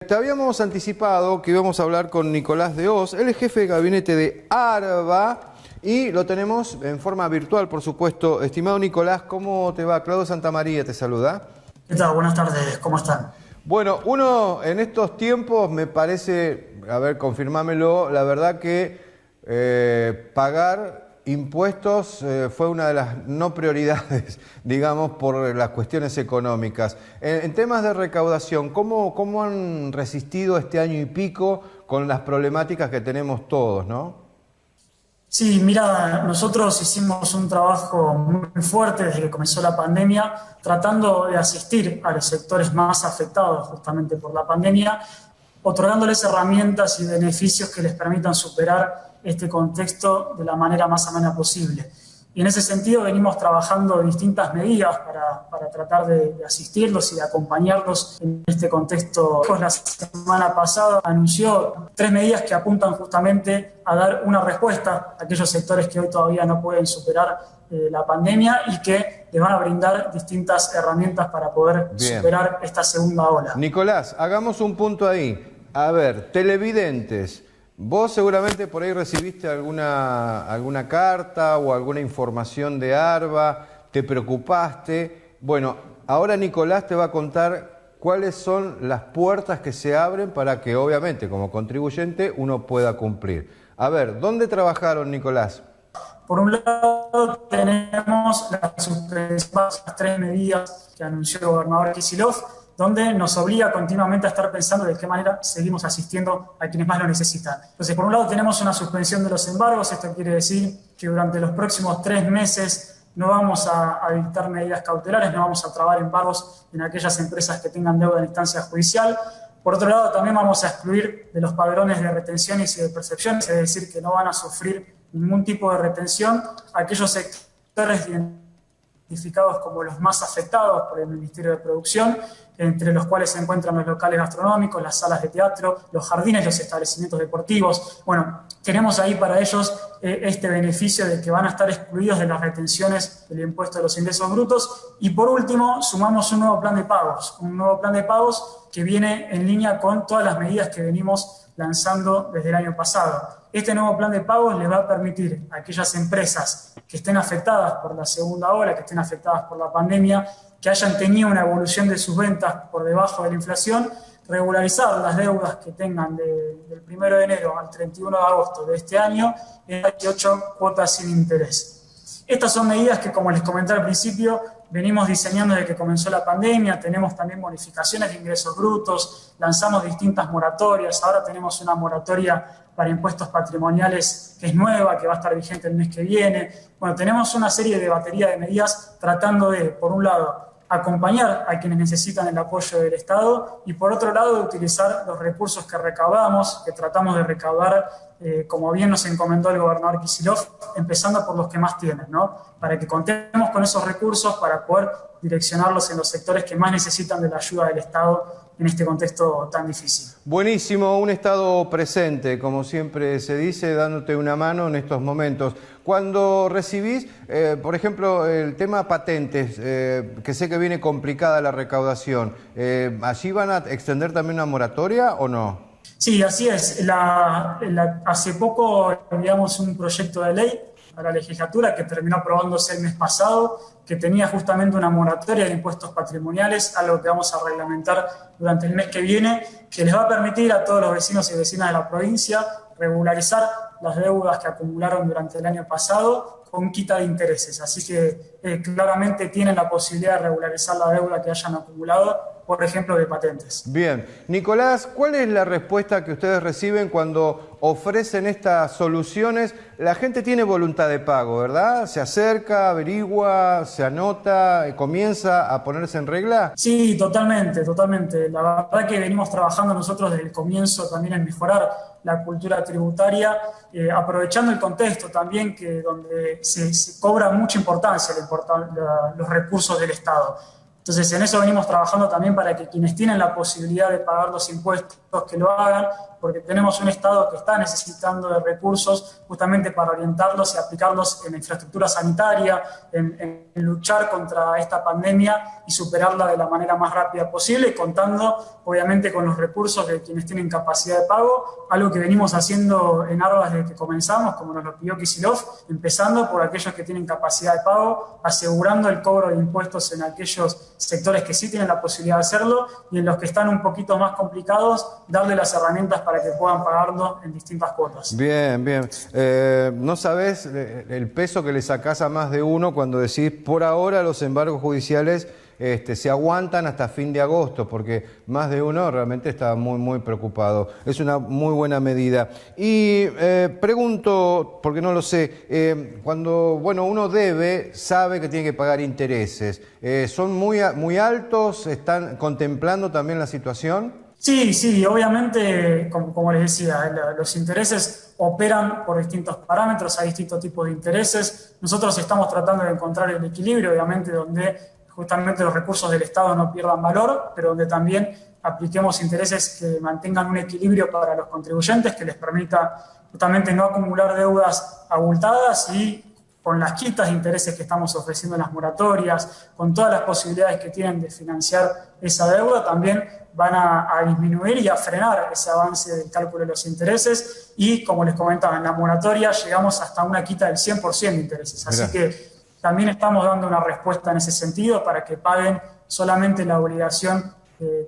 Te habíamos anticipado que íbamos a hablar con Nicolás de Oz, él es jefe de gabinete de ARBA y lo tenemos en forma virtual, por supuesto. Estimado Nicolás, ¿cómo te va? Claudio Santamaría te saluda. ¿Qué tal? Buenas tardes, ¿cómo están? Bueno, uno en estos tiempos me parece, a ver, confirmámelo, la verdad que pagar impuestos fue una de las no prioridades, digamos, por las cuestiones económicas. En temas de recaudación, ¿cómo han resistido este año y pico con las problemáticas que tenemos todos, no? Sí, mira, nosotros hicimos un trabajo muy fuerte desde que comenzó la pandemia, tratando de asistir a los sectores más afectados justamente por la pandemia, otorgándoles herramientas y beneficios que les permitan superar este contexto de la manera más amena posible. Y en ese sentido venimos trabajando distintas medidas para tratar de asistirlos y de acompañarlos en este contexto. La semana pasada anunció 3 medidas que apuntan justamente a dar una respuesta a aquellos sectores que hoy todavía no pueden superar la pandemia y que les van a brindar distintas herramientas para poder Bien. superar esta segunda ola. Nicolás, hagamos un punto ahí. A ver, televidentes, vos seguramente por ahí recibiste alguna carta o alguna información de ARBA, te preocupaste. Bueno, ahora Nicolás te va a contar cuáles son las puertas que se abren para que obviamente como contribuyente uno pueda cumplir. A ver, ¿dónde trabajaron, Nicolás? Por un lado, tenemos la suspensión de las 3 medidas que anunció el gobernador Kicillof, donde nos obliga continuamente a estar pensando de qué manera seguimos asistiendo a quienes más lo necesitan. Entonces, por un lado, tenemos una suspensión de los embargos. Esto quiere decir que durante los próximos 3 meses no vamos a dictar medidas cautelares, no vamos a trabar embargos en aquellas empresas que tengan deuda en instancia judicial. Por otro lado, también vamos a excluir de los padrones de retenciones y de percepciones, es decir, que no van a sufrir ningún tipo de retención aquellos sectores identificados como los más afectados por el Ministerio de Producción, entre los cuales se encuentran los locales gastronómicos, las salas de teatro, los jardines, los establecimientos deportivos. Bueno, tenemos ahí para ellos este beneficio de que van a estar excluidos de las retenciones del impuesto de los ingresos brutos. Y por último, sumamos un nuevo plan de pagos que viene en línea con todas las medidas que venimos lanzando desde el año pasado. Este nuevo plan de pagos les va a permitir a aquellas empresas que estén afectadas por la segunda ola, que estén afectadas por la pandemia, que hayan tenido una evolución de sus ventas por debajo de la inflación, regularizar las deudas que tengan del 1 de enero al 31 de agosto de este año en 28 cuotas sin interés. Estas son medidas que, como les comenté al principio, venimos diseñando desde que comenzó la pandemia. Tenemos también bonificaciones de ingresos brutos, lanzamos distintas moratorias. Ahora tenemos una moratoria para impuestos patrimoniales que es nueva, que va a estar vigente el mes que viene. Bueno, tenemos una serie de batería de medidas tratando de, por un lado, acompañar a quienes necesitan el apoyo del Estado y, por otro lado, de utilizar los recursos que recaudamos, que tratamos de recaudar, como bien nos encomendó el gobernador Kicillof, empezando por los que más tienen, ¿no? Para que contemos con esos recursos para poder direccionarlos en los sectores que más necesitan de la ayuda del Estado en este contexto tan difícil. Buenísimo, un Estado presente, como siempre se dice, dándote una mano en estos momentos. Cuando recibís, por ejemplo, el tema patentes, que sé que viene complicada la recaudación, ¿allí van a extender también una moratoria o no? Sí, así es. Hace poco enviamos un proyecto de ley a la legislatura que terminó aprobándose el mes pasado, que tenía justamente una moratoria de impuestos patrimoniales, algo que vamos a reglamentar durante el mes que viene, que les va a permitir a todos los vecinos y vecinas de la provincia regularizar las deudas que acumularon durante el año pasado con quita de intereses. Así que claramente tienen la posibilidad de regularizar la deuda que hayan acumulado, por ejemplo, de patentes. Bien. Nicolás, ¿cuál es la respuesta que ustedes reciben cuando ofrecen estas soluciones? La gente tiene voluntad de pago, ¿verdad? ¿Se acerca, averigua, se anota, comienza a ponerse en regla? Sí, totalmente, totalmente. La verdad que venimos trabajando nosotros desde el comienzo también en mejorar la cultura tributaria, aprovechando el contexto también donde se cobra mucha importancia los recursos del Estado. Entonces, en eso venimos trabajando también para que quienes tienen la posibilidad de pagar los impuestos, que lo hagan, porque tenemos un Estado que está necesitando de recursos justamente para orientarlos y aplicarlos en la infraestructura sanitaria, en luchar contra esta pandemia y superarla de la manera más rápida posible, contando obviamente con los recursos de quienes tienen capacidad de pago, algo que venimos haciendo en ARBA desde que comenzamos, como nos lo pidió Kicillof, empezando por aquellos que tienen capacidad de pago, asegurando el cobro de impuestos en aquellos sectores que sí tienen la posibilidad de hacerlo, y en los que están un poquito más complicados, darle las herramientas para que puedan pagarlo en distintas cuotas. Bien, bien. No sabés el peso que le sacás a más de uno cuando decís, por ahora los embargos judiciales se aguantan hasta fin de agosto, porque más de uno realmente está muy preocupado. Es una muy buena medida. Y pregunto, porque no lo sé, cuando uno debe, sabe que tiene que pagar intereses. ¿Son muy altos? ¿Están contemplando también la situación? Sí, obviamente, como les decía, los intereses operan por distintos parámetros, hay distintos tipos de intereses. Nosotros estamos tratando de encontrar el equilibrio, obviamente, donde justamente los recursos del Estado no pierdan valor, pero donde también apliquemos intereses que mantengan un equilibrio para los contribuyentes, que les permita justamente no acumular deudas abultadas y con las quitas de intereses que estamos ofreciendo en las moratorias, con todas las posibilidades que tienen de financiar esa deuda, también van a disminuir y a frenar ese avance del cálculo de los intereses. Y como les comentaba, en la moratoria llegamos hasta una quita del 100% de intereses. Así que también estamos dando una respuesta en ese sentido para que paguen solamente la obligación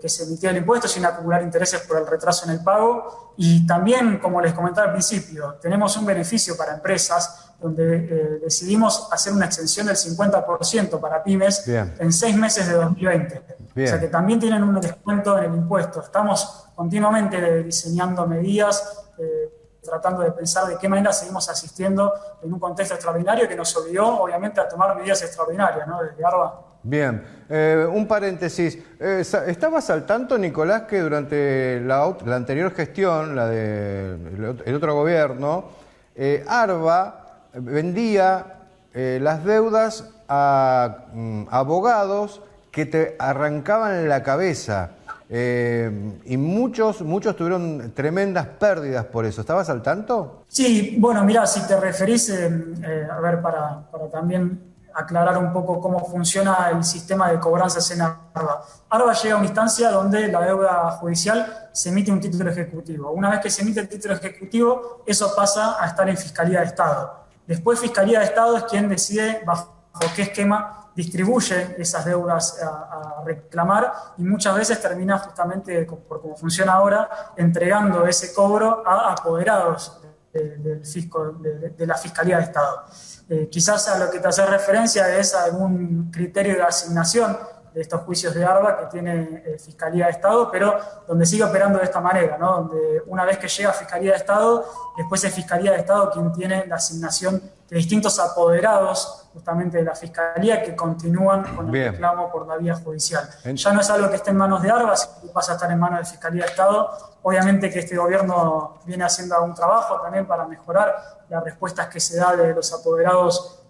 que se emitía el impuesto sin acumular intereses por el retraso en el pago. Y también, como les comentaba al principio, tenemos un beneficio para empresas donde decidimos hacer una extensión del 50% para pymes en 6 meses de 2020. O sea que también tienen un descuento en el impuesto. Estamos continuamente diseñando medidas, tratando de pensar de qué manera seguimos asistiendo en un contexto extraordinario que nos obligó, obviamente, a tomar medidas extraordinarias, ¿no? Desde ARBA. Bien, un paréntesis. ¿Estabas al tanto, Nicolás, que durante la anterior gestión, la del otro gobierno, ARBA vendía las deudas a abogados que te arrancaban la cabeza? Y muchos tuvieron tremendas pérdidas por eso. ¿Estabas al tanto? Sí, bueno, mirá, si te referís, a ver, para también aclarar un poco cómo funciona el sistema de cobranzas en ARBA. ARBA llega a una instancia donde la deuda judicial se emite un título ejecutivo. Una vez que se emite el título ejecutivo, eso pasa a estar en Fiscalía de Estado. Después Fiscalía de Estado es quien decide bajo qué esquema distribuye esas deudas a reclamar, y muchas veces termina justamente, por cómo funciona ahora, entregando ese cobro a apoderados del fisco, de la Fiscalía de Estado. Quizás a lo que te hace referencia es a algún criterio de asignación de estos juicios de ARBA que tiene Fiscalía de Estado, pero donde sigue operando de esta manera, ¿no? Donde una vez que llega a Fiscalía de Estado, después es Fiscalía de Estado quien tiene la asignación de distintos apoderados justamente de la Fiscalía que continúan con el reclamo por la vía judicial. Ya no es algo que esté en manos de ARBA, sino que pasa a estar en manos de Fiscalía de Estado. Obviamente que este gobierno viene haciendo algún trabajo también para mejorar las respuestas que se da de los apoderados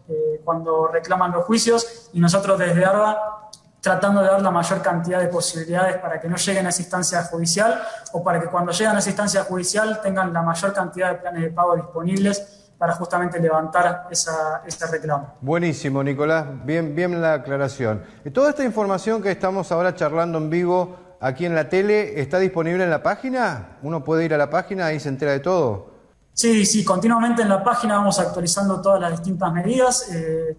cuando reclaman los juicios, y nosotros desde ARBA tratando de dar la mayor cantidad de posibilidades para que no lleguen a esa instancia judicial, o para que cuando lleguen a esa instancia judicial tengan la mayor cantidad de planes de pago disponibles para justamente levantar ese reclamo. Buenísimo, Nicolás, bien la aclaración. Toda esta información que estamos ahora charlando en vivo aquí en la tele, ¿está disponible en la página? ¿Uno puede ir a la página, ahí se entera de todo? Sí, continuamente en la página vamos actualizando todas las distintas medidas.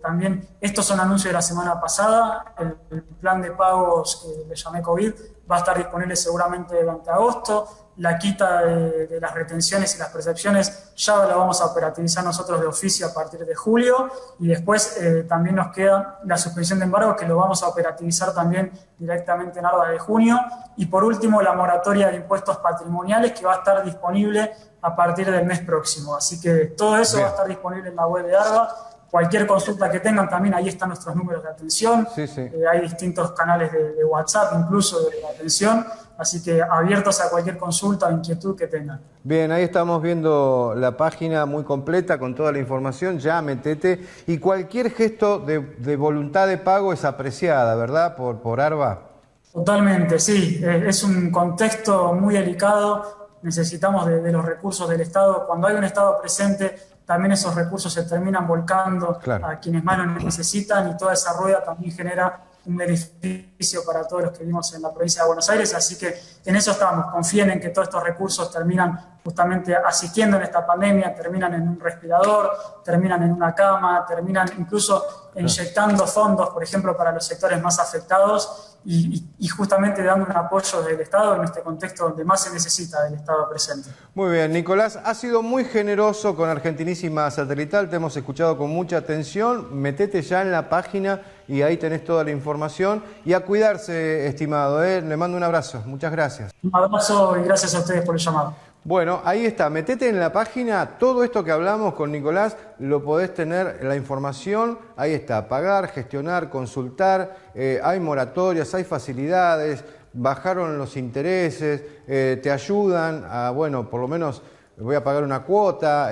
También estos son anuncios de la semana pasada. El plan de pagos que le llamé COVID va a estar disponible seguramente durante agosto. La quita de las retenciones y las percepciones ya la vamos a operativizar nosotros de oficio a partir de julio, y después también nos queda la suspensión de embargo, que lo vamos a operativizar también directamente en ARBA de junio, y por último la moratoria de impuestos patrimoniales, que va a estar disponible a partir del mes próximo. Así que todo eso va a estar disponible en la web de ARBA. Cualquier consulta que tengan, también ahí están nuestros números de atención. Sí. Hay distintos canales de WhatsApp incluso de atención. Así que abiertos a cualquier consulta o inquietud que tengan. Bien, ahí estamos viendo la página muy completa con toda la información, ya metete, y cualquier gesto de voluntad de pago es apreciada, ¿verdad? Por ARBA. Totalmente, sí. Es un contexto muy delicado. Necesitamos de los recursos del Estado. Cuando hay un Estado presente, también esos recursos se terminan volcando Claro. a quienes más lo necesitan y toda esa rueda también genera un beneficio para todos los que vivimos en la provincia de Buenos Aires. Así que en eso estamos. Confíen en que todos estos recursos terminan justamente asistiendo en esta pandemia, terminan en un respirador, terminan en una cama, terminan incluso inyectando fondos, por ejemplo, para los sectores más afectados y justamente dando un apoyo del Estado en este contexto donde más se necesita del Estado presente. Muy bien, Nicolás, has sido muy generoso con Argentinísima Satelital, te hemos escuchado con mucha atención, metete ya en la página y ahí tenés toda la información y a cuidarse, estimado, le mando un abrazo, muchas gracias. Un abrazo y gracias a ustedes por el llamado. Bueno, ahí está, metete en la página, todo esto que hablamos con Nicolás lo podés tener, la información, ahí está, pagar, gestionar, consultar, hay moratorias, hay facilidades, bajaron los intereses, te ayudan a, bueno, por lo menos voy a pagar una cuota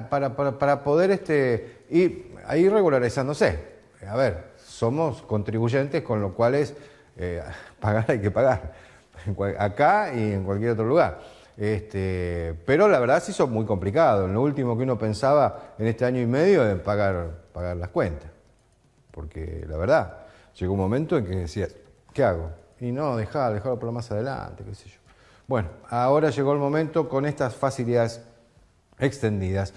para poder ir regularizándose. A ver, somos contribuyentes, con lo cual pagar hay que pagar, acá y en cualquier otro lugar. Pero la verdad se hizo muy complicado. Lo último que uno pensaba en este año y medio es pagar las cuentas. Porque la verdad, llegó un momento en que decías, ¿qué hago? Y no, dejarlo para más adelante, qué sé yo. Bueno, ahora llegó el momento con estas facilidades extendidas.